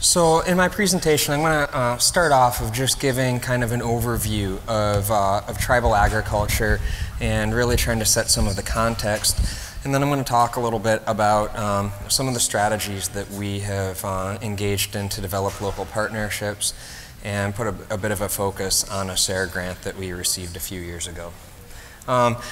So in my presentation, I'm going to start off with just giving kind of an overview of tribal agriculture and really trying to set some of the context. And then I'm going to talk a little bit about some of the strategies that we have engaged in to develop local partnerships and put a bit of a focus on a SARE grant that we received a few years ago.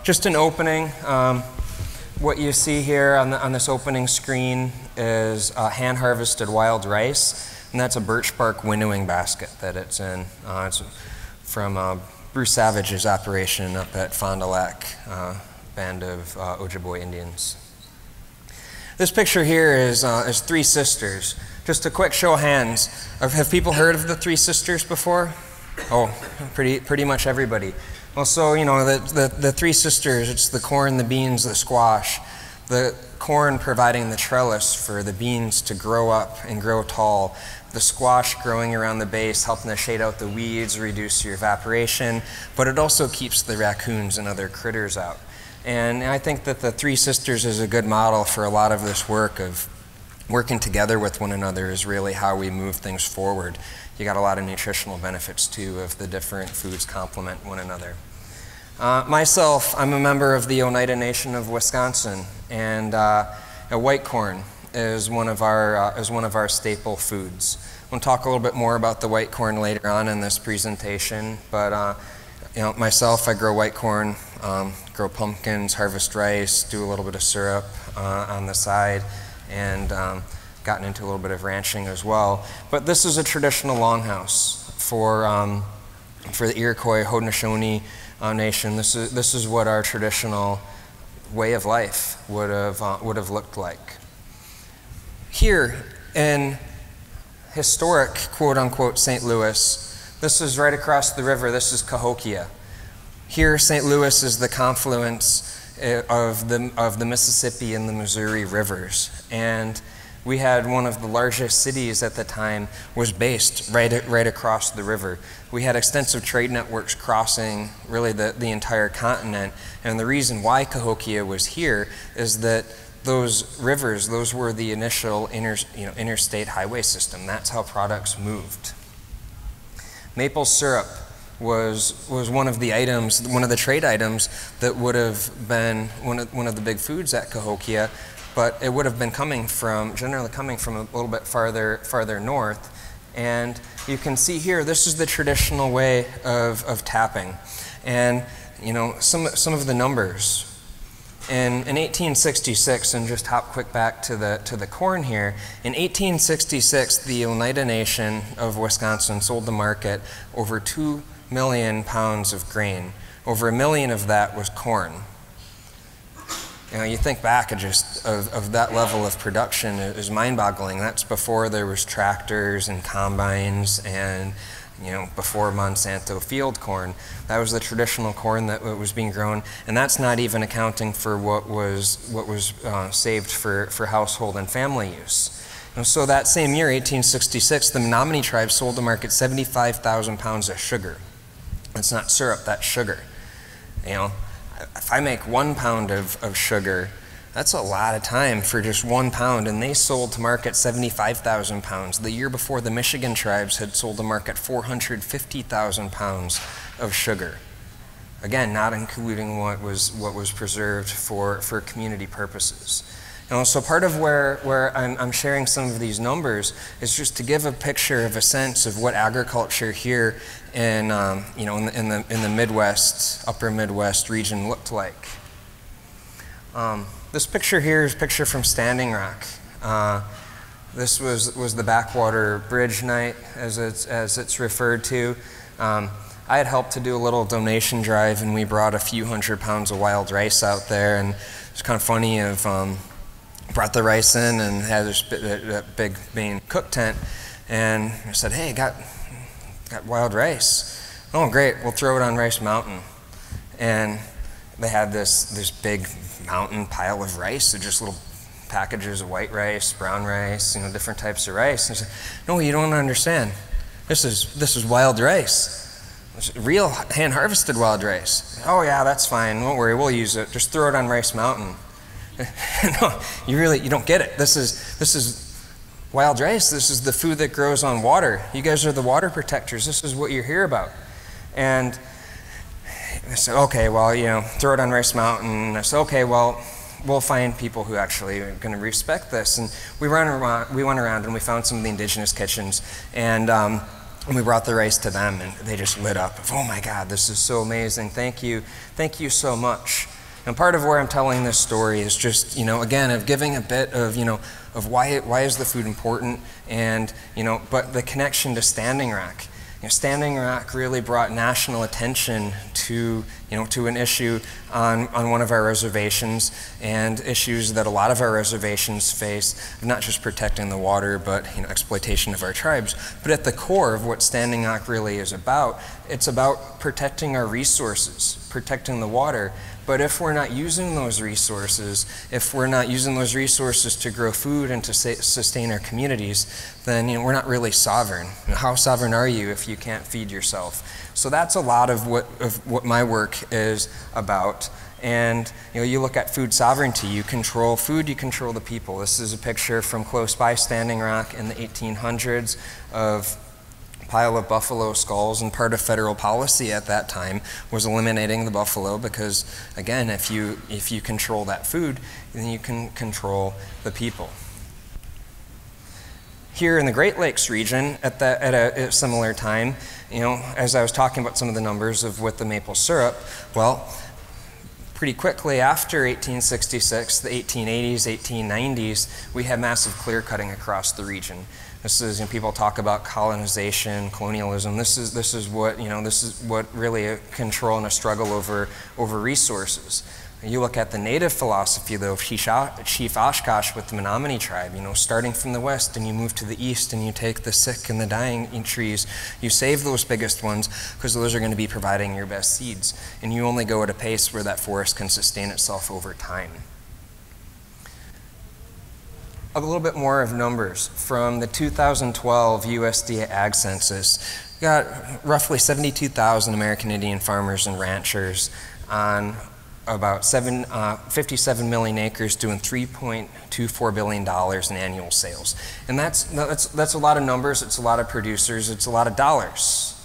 Just an opening. What you see here on this opening screen is hand-harvested wild rice, and that's a birch bark winnowing basket that it's in. It's from Bruce Savage's operation up at Fond du Lac, band of Ojibwe Indians. This picture here is three sisters. Just a quick show of hands. Have people heard of the three sisters before? Oh, pretty much everybody. Well, so, you know, the three sisters, it's the corn, the beans, the squash. The corn providing the trellis for the beans to grow up and grow tall. The squash growing around the base, helping to shade out the weeds, reduce your evaporation, but it also keeps the raccoons and other critters out. And I think that the three sisters is a good model for a lot of this work of working together with one another is really how we move things forward. You got a lot of nutritional benefits too if the different foods complement one another. Myself, I'm a member of the Oneida Nation of Wisconsin, and white corn is one of our staple foods. We'll talk a little bit more about the white corn later on in this presentation, but you know, myself, I grow white corn, grow pumpkins, harvest rice, do a little bit of syrup on the side, and gotten into a little bit of ranching as well. But this is a traditional longhouse for the Iroquois Haudenosaunee Nation. This is what our traditional way of life would have looked like. Here in historic quote-unquote St. Louis, this is right across the river. This is Cahokia. Here, St. Louis is the confluence of the Mississippi and the Missouri rivers, and we had one of the largest cities at the time was based right across the river. We had extensive trade networks crossing really the entire continent, and the reason why Cahokia was here is that those rivers, those were the initial interstate highway system. That's how products moved. Maple syrup was one of the items, one of the trade items that would have been one of the big foods at Cahokia, but it would have been generally coming from a little bit farther north. And you can see here, this is the traditional way of tapping. And you know, some of the numbers. In 1866, and just hop quick back to the corn here, in 1866, the Oneida Nation of Wisconsin sold the market over 2 million pounds of grain. Over 1 million of that was corn. You know, you think back of that level of production is mind-boggling. That's before there was tractors and combines and, you know, before Monsanto field corn. That was the traditional corn that was being grown, and that's not even accounting for what was saved for household and family use. And so that same year, 1866, the Menominee tribe sold the market 75,000 pounds of sugar. That's not syrup, that's sugar. You know, if I make 1 pound of sugar, that's a lot of time for just 1 pound, and they sold to market 75,000 pounds. The year before, the Michigan tribes had sold to market 450,000 pounds of sugar. Again, not including what was preserved for community purposes. And so part of where I'm sharing some of these numbers is just to give a picture of a sense of what agriculture here in you know, in the Midwest, upper Midwest region looked like. This picture here is a picture from Standing Rock. This was the Backwater Bridge night, as it's referred to. I had helped to do a little donation drive, and we brought a few hundred pounds of wild rice out there, and it's kind of funny. Brought the rice in and had that big main cook tent, and I said, "Hey, got wild rice." "Oh, great! We'll throw it on Rice Mountain." And they had this big mountain pile of rice, so just little packages of white rice, brown rice, you know, different types of rice. And I said, "No, you don't understand. This is wild rice. It's real hand-harvested wild rice." "Oh yeah, that's fine. Don't worry, we'll use it. Just throw it on Rice Mountain." No, you don't get it. This is wild rice, this is the food that grows on water. You guys are the water protectors. This is what you're here about. And I said, okay, well, you know, throw it on Rice Mountain. I said, okay, well, we'll find people who actually are going to respect this. And we went around and we found some of the indigenous kitchens, and we brought the rice to them, and they just lit up. Oh my God, this is so amazing. Thank you so much. And part of where I'm telling this story is just, you know, again, of giving a bit of, you know, of why is the food important, and, you know, but the connection to Standing Rock. You know, Standing Rock really brought national attention to, you know, to an issue on one of our reservations, and issues that a lot of our reservations face, of not just protecting the water, but, you know, exploitation of our tribes. But at the core of what Standing Rock really is about, it's about protecting our resources, protecting the water. But if we're not using those resources, to grow food and to sustain our communities, then, you know, we're not really sovereign. You know, how sovereign are you if you can't feed yourself? So that's a lot of what my work is about. And, you know, you look at food sovereignty, you control food, you control the people. This is a picture from close by Standing Rock in the 1800s of pile of buffalo skulls, and part of federal policy at that time was eliminating the buffalo, because, again, if you control that food, then you can control the people. Here in the Great Lakes region, at a similar time, you know, as I was talking about some of the numbers of with the maple syrup, well, pretty quickly after 1866, the 1880s, 1890s, we had massive clear cutting across the region. This is, you know, people talk about colonization, colonialism. This is what really a control and a struggle over resources. You look at the native philosophy, though, of Chief Oshkosh with the Menominee tribe, you know, starting from the west, and you move to the east, and you take the sick and the dying trees. You save those biggest ones, because those are going to be providing your best seeds. And you only go at a pace where that forest can sustain itself over time. A little bit more of numbers. From the 2012 USDA Ag Census, we got roughly 72,000 American Indian farmers and ranchers on about 57 million acres, doing $3.24 billion in annual sales. And that's a lot of numbers, it's a lot of producers, it's a lot of dollars.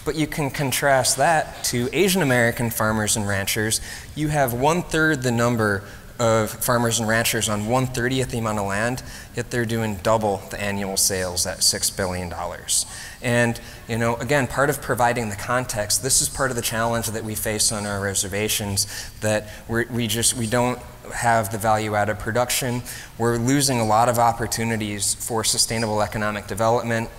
But you can contrast that to Asian American farmers and ranchers. You have 1/3 the number of farmers and ranchers on 1/30th the amount of land, yet they're doing double the annual sales at $6 billion. And, you know, again, part of providing the context, this is part of the challenge that we face on our reservations, that we don't have the value-added production. We're losing a lot of opportunities for sustainable economic development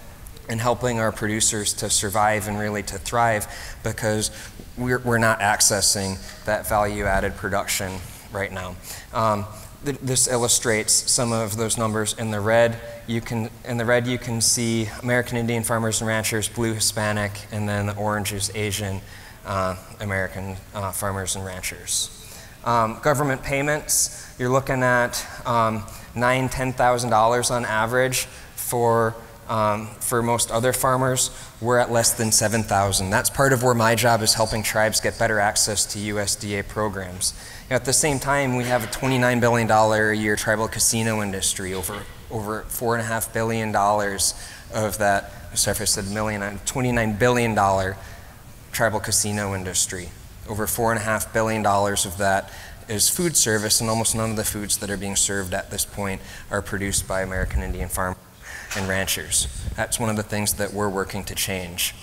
and helping our producers to survive and really to thrive, because we're not accessing that value-added production right now. This illustrates some of those numbers. In the red, you can see American Indian farmers and ranchers, blue Hispanic, and then the orange is Asian American farmers and ranchers. Government payments, you're looking at $9,000, $10,000 on average for most other farmers. We're at less than $7,000. That's part of where my job is, helping tribes get better access to USDA programs. You know, at the same time, we have a $29 billion a year tribal casino industry. Over $4.5 billion of that, sorry if I said million, $29 billion tribal casino industry. Over $4.5 billion of that is food service, and almost none of the foods that are being served at this point are produced by American Indian farmers and ranchers. That's one of the things that we're working to change.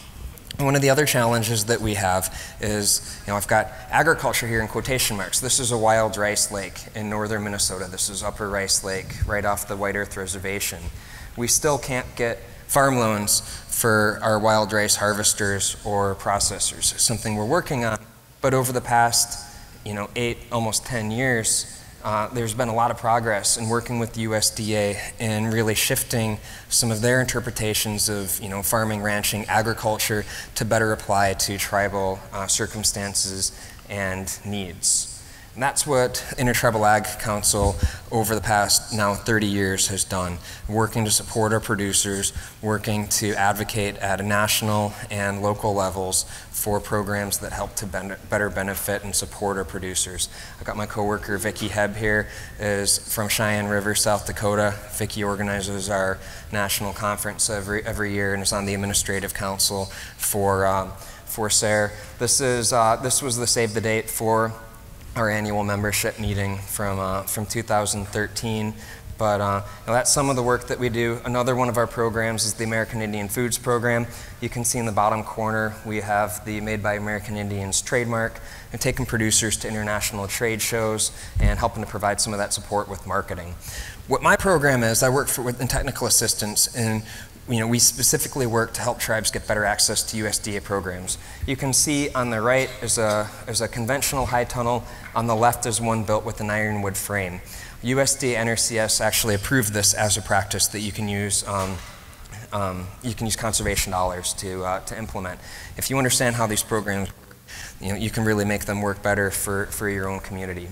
And one of the other challenges that we have is, you know, I've got agriculture here in quotation marks. This is a wild rice lake in northern Minnesota. This is Upper Rice Lake, right off the White Earth Reservation. We still can't get farm loans for our wild rice harvesters or processors. It's something we're working on, but over the past, you know, 8, almost 10 years, there's been a lot of progress in working with the USDA and really shifting some of their interpretations of, you know, farming, ranching, agriculture to better apply to tribal circumstances and needs. And that's what Intertribal Ag Council over the past now 30 years has done, working to support our producers, working to advocate at a national and local levels for programs that help to better benefit and support our producers. I've got my coworker Vicki Hebb here, is from Cheyenne River, South Dakota. Vicki organizes our national conference every year and is on the administrative council for SARE. This was the save the date for our annual membership meeting from 2013. But that's some of the work that we do. Another one of our programs is the American Indian Foods Program. You can see in the bottom corner we have the Made by American Indians trademark, and taking producers to international trade shows and helping to provide some of that support with marketing. What my program is, I work in technical assistance, and we specifically work to help tribes get better access to USDA programs. You can see on the right is a conventional high tunnel. On the left is one built with an ironwood frame. USDA NRCS actually approved this as a practice that you can use conservation dollars to implement. If you understand how these programs work, you can really make them work better for your own community.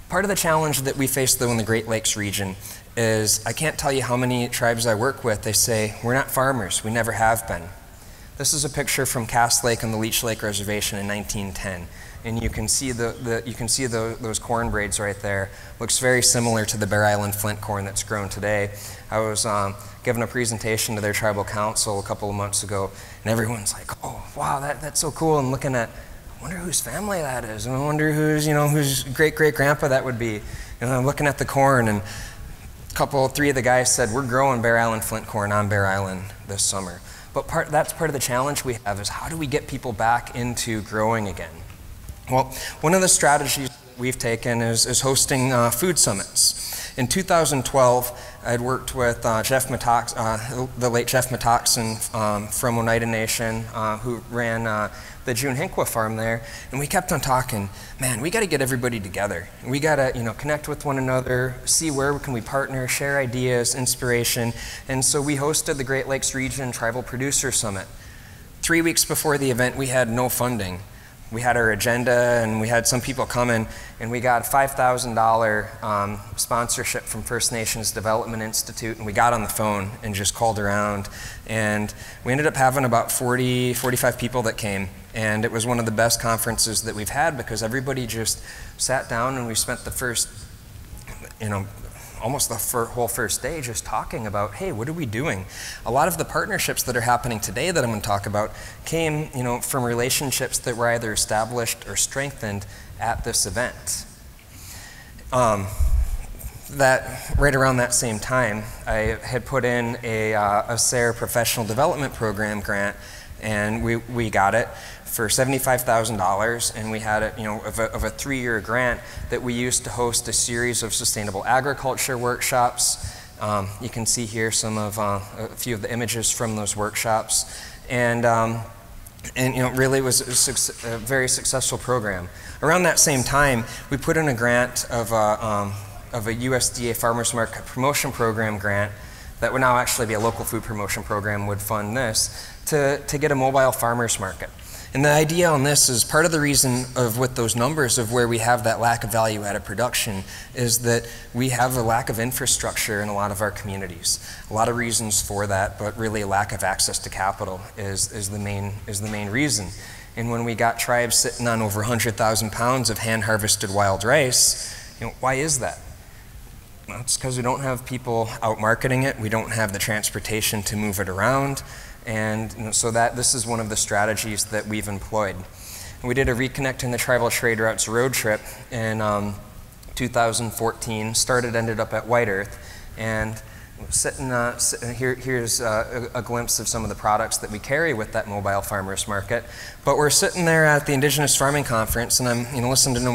Part of the challenge that we face though in the Great Lakes region is I can't tell you how many tribes I work with, they say, we're not farmers, we never have been. This is a picture from Cass Lake on the Leech Lake Reservation in 1910. And you can see those corn braids right there. Looks very similar to the Bear Island flint corn that's grown today. I was giving a presentation to their tribal council a couple of months ago, and everyone's like, "Oh, wow, that's so cool!" And looking at, I wonder whose family that is, and I wonder whose great-great-grandpa that would be. And I'm looking at the corn, and three of the guys said, "We're growing Bear Island flint corn on Bear Island this summer." But that's part of the challenge we have is how do we get people back into growing again? Well, one of the strategies we've taken is hosting food summits. In 2012, I'd worked with the late Jeff Metoxen from Oneida Nation, who ran the June Hinkwa farm there, and we kept on talking, man, we got to get everybody together. We got to connect with one another, see where can we partner, share ideas, inspiration, and so we hosted the Great Lakes Region Tribal Producer Summit. 3 weeks before the event, we had no funding. We had our agenda, and we had some people come in, and we got a $5,000 sponsorship from First Nations Development Institute, and we got on the phone and just called around, and we ended up having about 45 people that came, and it was one of the best conferences that we've had because everybody just sat down, and we spent the first, almost the whole first day just talking about, hey, what are we doing? A lot of the partnerships that are happening today that I'm going to talk about came, from relationships that were either established or strengthened at this event. That right around that same time, I had put in a SARE professional development program grant, and we got it for $75,000, and we had it, of a 3-year grant that we used to host a series of sustainable agriculture workshops. You can see here a few of the images from those workshops, and really was a very successful program. Around that same time, we put in a grant of a USDA Farmers Market Promotion Program grant that would now actually be a local food promotion program would fund this to get a mobile farmers market. And the idea on this is part of the reason with those numbers of where we have that lack of value-added production is that we have a lack of infrastructure in a lot of our communities. A lot of reasons for that, but really a lack of access to capital is the main reason. And when we got tribes sitting on over 100,000 pounds of hand-harvested wild rice, why is that? Well, it's because we don't have people out marketing it. We don't have the transportation to move it around. And so this is one of the strategies that we've employed. And we did a Reconnecting the Tribal Trade Routes road trip in 2014. Ended up at White Earth. And here's a glimpse of some of the products that we carry with that mobile farmers market. But we're sitting there at the Indigenous Farming Conference, and I'm listening to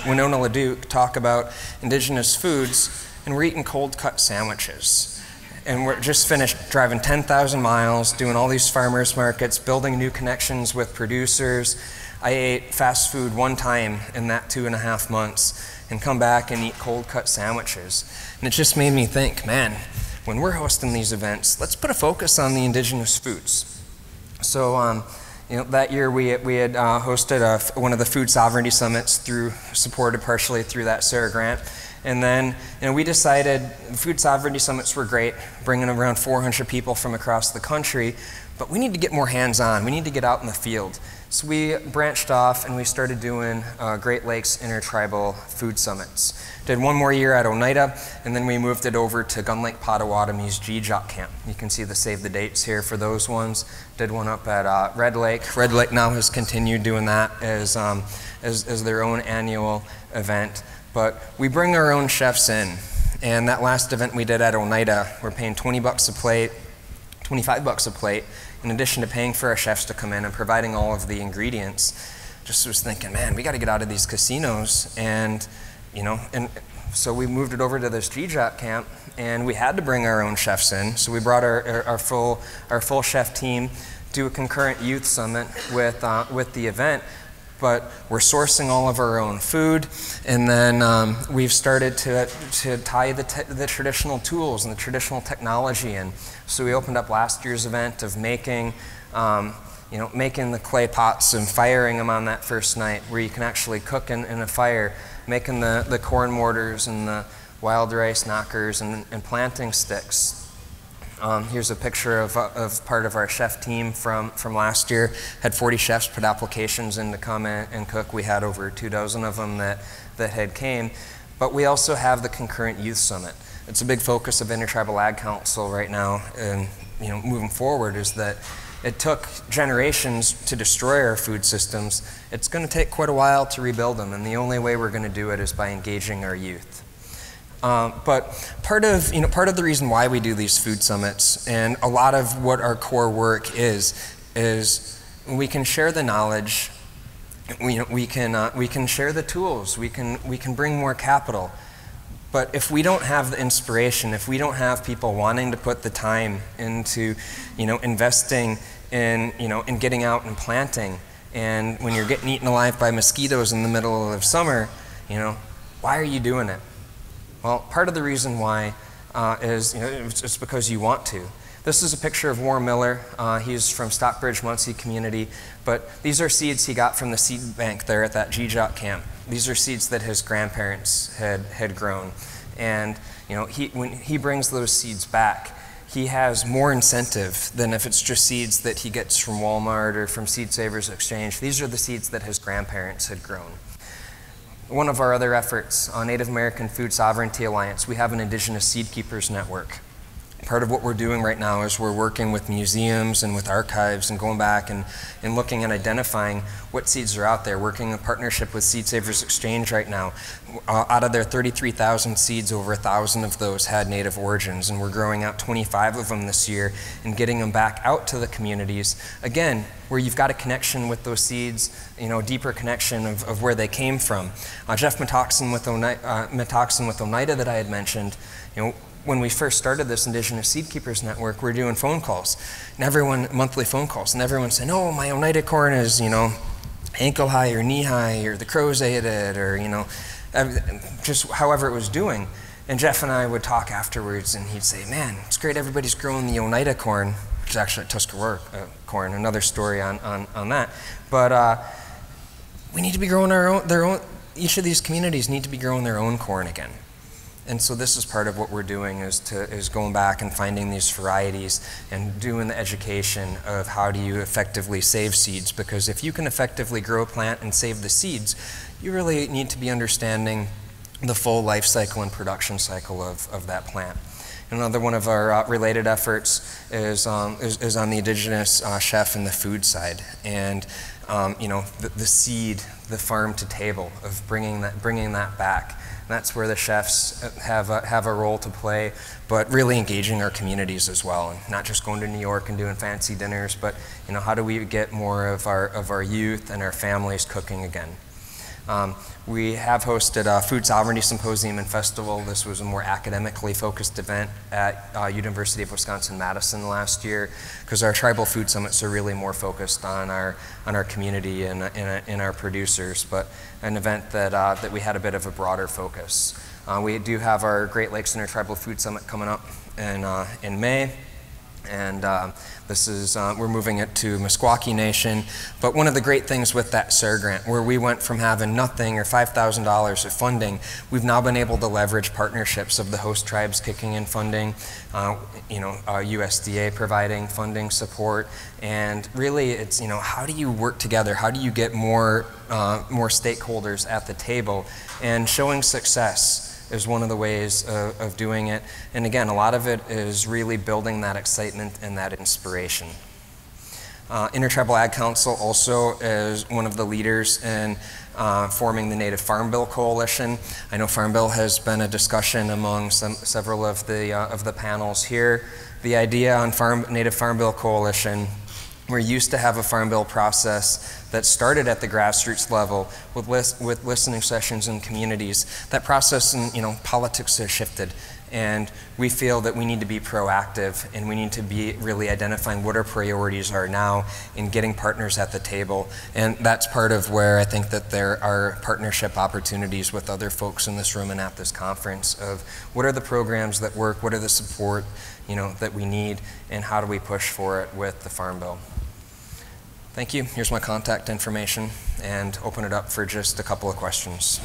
Winona LaDuke talk about Indigenous foods, and we're eating cold cut sandwiches. And we're just finished driving 10,000 miles, doing all these farmers markets, building new connections with producers. I ate fast food one time in that 2.5 months and come back and eat cold cut sandwiches. And it just made me think, man, when we're hosting these events, let's put a focus on the Indigenous foods. So, that year we had hosted one of the food sovereignty summits supported partially through that SARE grant. And then we decided food sovereignty summits were great, bringing around 400 people from across the country, but we need to get more hands-on. We need to get out in the field. So we branched off and we started doing Great Lakes Intertribal Food Summits. Did one more year at Oneida, and then we moved it over to Gun Lake Potawatomi's GJOC camp. You can see the save the dates here for those ones. Did one up at Red Lake. Red Lake now has continued doing that as their own annual event. But we bring our own chefs in, and that last event we did at Oneida, we're paying $20 a plate, $25 a plate, in addition to paying for our chefs to come in and providing all of the ingredients. Just was thinking, man, we got to get out of these casinos, and so we moved it over to this GJOC camp, and we had to bring our own chefs in. So we brought our full chef team, do a concurrent youth summit with the event. But we're sourcing all of our own food, and then we've started to tie the traditional tools and the traditional technology in. So we opened up last year's event of making the clay pots and firing them on that first night, where you can actually cook in a fire, making the corn mortars and the wild rice knockers and planting sticks. Here's a picture of part of our chef team from last year. Had 40 chefs put applications in to come in and cook. We had over 24 of them that had came. But we also have the concurrent youth summit. It's a big focus of Intertribal Ag Council right now, and moving forward, is that it took generations to destroy our food systems. It's going to take quite a while to rebuild them, and the only way we're going to do it is by engaging our youth. But part of the reason why we do these food summits, and a lot of what our core work is we can share the knowledge, we can share the tools, we can bring more capital. But if we don't have the inspiration, if we don't have people wanting to put the time into investing in getting out and planting, and when you're getting eaten alive by mosquitoes in the middle of summer, why are you doing it? Well, part of the reason why is it's because you want to. This is a picture of Warren Miller. He's from Stockbridge, Muncie community, but these are seeds he got from the seed bank there at that GJOC camp. These are seeds that his grandparents had grown, and when he brings those seeds back, he has more incentive than if it's just seeds that he gets from Walmart or from Seed Savers Exchange. These are the seeds that his grandparents had grown. One of our other efforts, Native American Food Sovereignty Alliance, we have an Indigenous Seed Keepers Network. Part of what we're doing right now is we're working with museums and with archives and going back and looking and identifying what seeds are out there, working in partnership with Seed Savers Exchange right now. Out of their 33,000 seeds, over 1,000 of those had native origins, and we're growing out 25 of them this year and getting them back out to the communities. Again, where you've got a connection with those seeds, deeper connection of where they came from. Jeff Metoxen with Oneida that I had mentioned, when we first started this Indigenous Seed Keepers Network, we were doing phone calls, and monthly phone calls, and everyone said, "Oh, my Oneida corn is, ankle high or knee high, or the crows ate it, or just however it was doing." And Jeff and I would talk afterwards, and he'd say, "Man, it's great everybody's growing the Oneida corn," which is actually Tuscarora corn. Another story on that. But we need to be growing their own. Each of these communities need to be growing their own corn again. And so this is part of what we're doing is going back and finding these varieties and doing the education of how do you effectively save seeds, because if you can effectively grow a plant and save the seeds, you really need to be understanding the full life cycle and production cycle of that plant. Another one of our related efforts is on the Indigenous chef and the food side, and the seed, the farm to table, of bringing that back. That's where the chefs have a role to play, but really engaging our communities as well, and not just going to New York and doing fancy dinners, but how do we get more of our youth and our families cooking again? We have hosted a Food Sovereignty Symposium and Festival. This was a more academically focused event at University of Wisconsin-Madison last year, because our tribal food summits are really more focused on our community and our producers, but an event that we had a bit of a broader focus. We do have our Great Lakes Intertribal Food Summit coming up in May. And this is, we're moving it to Meskwaki Nation. But one of the great things with that SARE grant, where we went from having nothing or $5,000 of funding, we've now been able to leverage partnerships of the host tribes kicking in funding, USDA providing funding support, and really it's, how do you work together? How do you get more stakeholders at the table? And showing success is one of the ways of doing it. And again, a lot of it is really building that excitement and that inspiration. Intertribal Ag Council also is one of the leaders in forming the Native Farm Bill Coalition. I know Farm Bill has been a discussion among several of the panels here. The idea on Native Farm Bill Coalition, we're used to have a Farm Bill process that started at the grassroots level with listening sessions in communities. That process in politics has shifted, and we feel that we need to be proactive, and we need to be really identifying what our priorities are now in getting partners at the table. And that's part of where I think that there are partnership opportunities with other folks in this room and at this conference of what are the programs that work, what are the support that we need, and how do we push for it with the Farm Bill. Thank you. Here's my contact information, and open it up for just a couple of questions.